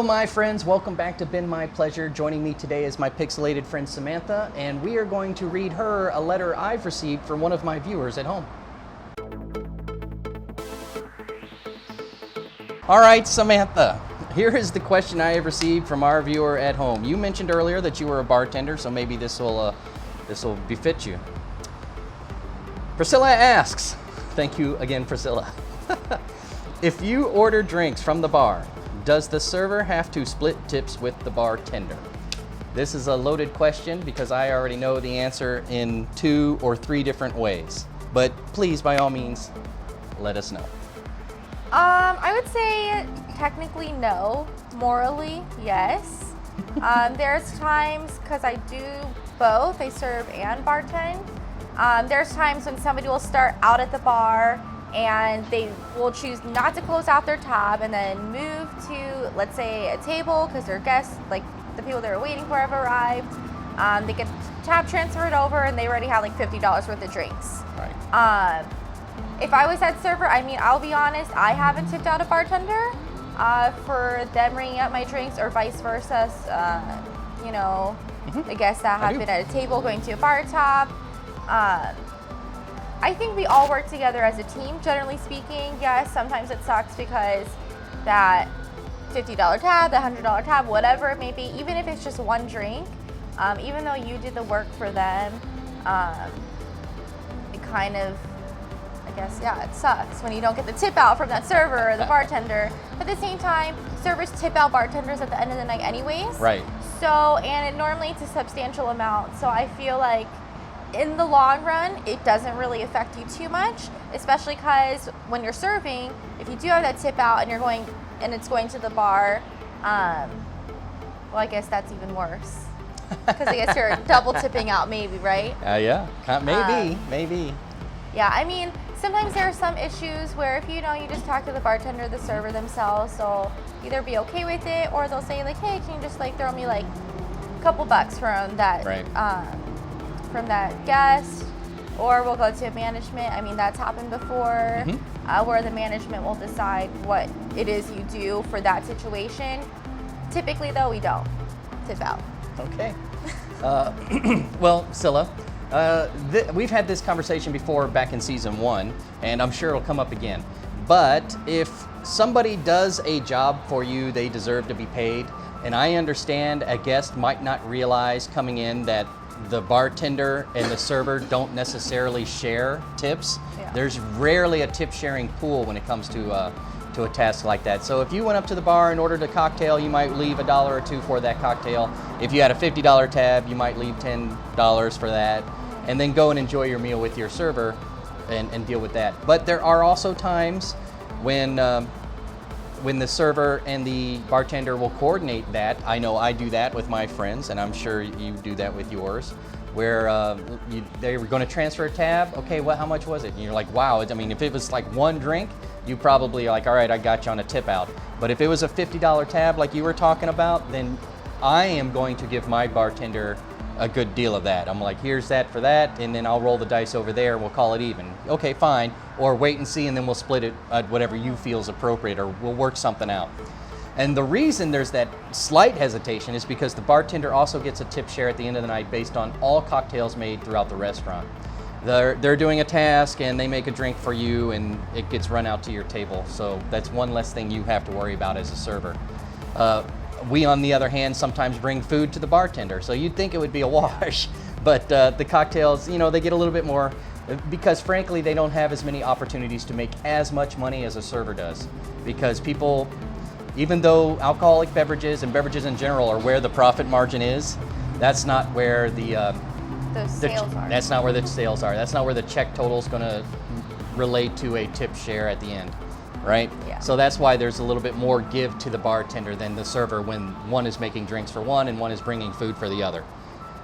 my friends, welcome back to Been My Pleasure. Joining me today is my pixelated friend Samantha, and we are going to read her a letter I've received from one of my viewers at home. All right, Samantha, here is the question I have received from our viewer at home. You mentioned earlier that you were a bartender, so maybe this will befit you. Priscilla asks, thank you again, Priscilla. If you order drinks from the bar, does the server have to split tips with the bartender? This is a loaded question because I already know the answer in 2 or 3 different ways. But please, by all means, let us know. I would say technically no. Morally, yes. There's times, because I do both, I serve and bartend. There's times when somebody will start out at the bar and they will choose not to close out their tab and then move to, let's say, a table because their guests, like the people they were waiting for, have arrived. They get tab transferred over and they already have like $50 worth of drinks. Right. If I was that server, I mean, I'll be honest, I haven't tipped out a bartender for them bringing up my drinks or vice versa. You know, the guests that have been at a table going to a bar top. I think we all work together as a team, generally speaking. Yes, sometimes it sucks because that $50 tab, the $100 tab, whatever it may be, even if it's just one drink, even though you did the work for them, it kind of, I guess, yeah, it sucks when you don't get the tip out from that server or the bartender. But at the same time, servers tip out bartenders at the end of the night anyways. Right. So, and normally it's a substantial amount. So I feel like in the long run, it doesn't really affect you too much, especially because when you're serving, if you do have that tip out and you're going, and it's going to the bar, well, I guess that's even worse. Because I guess you're double tipping out maybe, right? Yeah, maybe. Yeah, I mean, sometimes there are some issues where if you just talk to the bartender, the server themselves, they'll either be okay with it or they'll say like, hey, can you just like throw me like a couple bucks from that, from that guest, or we'll go to management. I mean, that's happened before, where the management will decide what it is you do for that situation. Typically, though, we don't tip out. Okay. Well, Scylla, we've had this conversation before back in season 1, and I'm sure it'll come up again. But if somebody does a job for you, they deserve to be paid. And I understand a guest might not realize coming in that the bartender and the server don't necessarily share tips. Yeah. There's rarely a tip sharing pool when it comes to a task like that. So if you went up to the bar and ordered a cocktail, you might leave $1 or $2 for that cocktail. If you had a $50 tab, you might leave $10 for that, and then go and enjoy your meal with your server and deal with that. But there are also times when the server and the bartender will coordinate that. I know I do that with my friends, and I'm sure you do that with yours, where they were going to transfer a tab. Okay, well, how much was it? And you're like, wow. I mean, if it was like one drink, you probably are like, all right, I got you on a tip out. But if it was a $50 tab like you were talking about, then I am going to give my bartender a good deal of that. I'm like, here's that for that, and then I'll roll the dice over there and we'll call it even. Okay, fine. Or wait and see, and then we'll split it at whatever you feel is appropriate, or we'll work something out. And the reason there's that slight hesitation is because the bartender also gets a tip share at the end of the night based on all cocktails made throughout the restaurant. They're doing a task and they make a drink for you and it gets run out to your table. So that's one less thing you have to worry about as a server. We, on the other hand, sometimes bring food to the bartender, so you'd think it would be a wash, but the cocktails, they get a little bit more, because frankly, they don't have as many opportunities to make as much money as a server does, because people, even though alcoholic beverages and beverages in general are where the profit margin is, that's not where the sales are. That's not where the sales are. That's not where the check total is going to relate to a tip share at the end. Right? Yeah. So that's why there's a little bit more give to the bartender than the server when one is making drinks for one and one is bringing food for the other.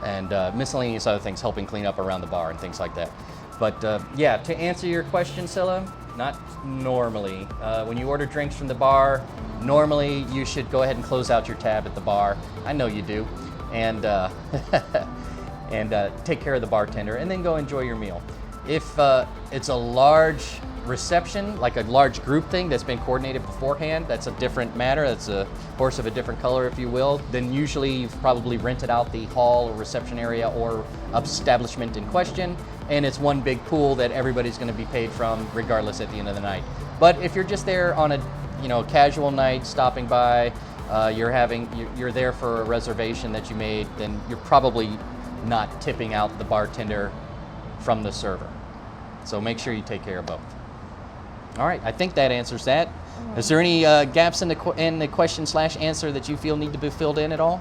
And miscellaneous other things, helping clean up around the bar and things like that. But yeah, to answer your question, Scylla, not normally. When you order drinks from the bar, normally you should go ahead and close out your tab at the bar. I know you do. And, and take care of the bartender and then go enjoy your meal. If it's a large reception, like a large group thing that's been coordinated beforehand, that's a different matter. That's a horse of a different color, if you will. Then usually you've probably rented out the hall or reception area or establishment in question, and it's one big pool that everybody's going to be paid from regardless at the end of the night. But if you're just there on a casual night, stopping by, you're there for a reservation that you made, then you're probably not tipping out the bartender from the server. So make sure you take care of both. All right, I think that answers that. Is there any gaps in the question/answer that you feel need to be filled in at all?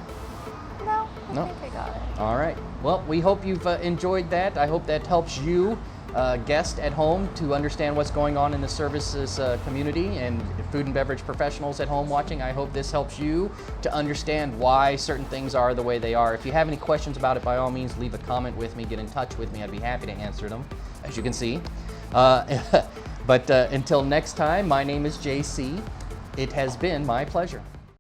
No, No? I think I got it. All right. Well, we hope you've enjoyed that. I hope that helps you, guest at home, to understand what's going on in the services community, and food and beverage professionals at home watching. I hope this helps you to understand why certain things are the way they are. If you have any questions about it, by all means, leave a comment with me. Get in touch with me. I'd be happy to answer them, as you can see. But until next time, my name is JC. It has been my pleasure.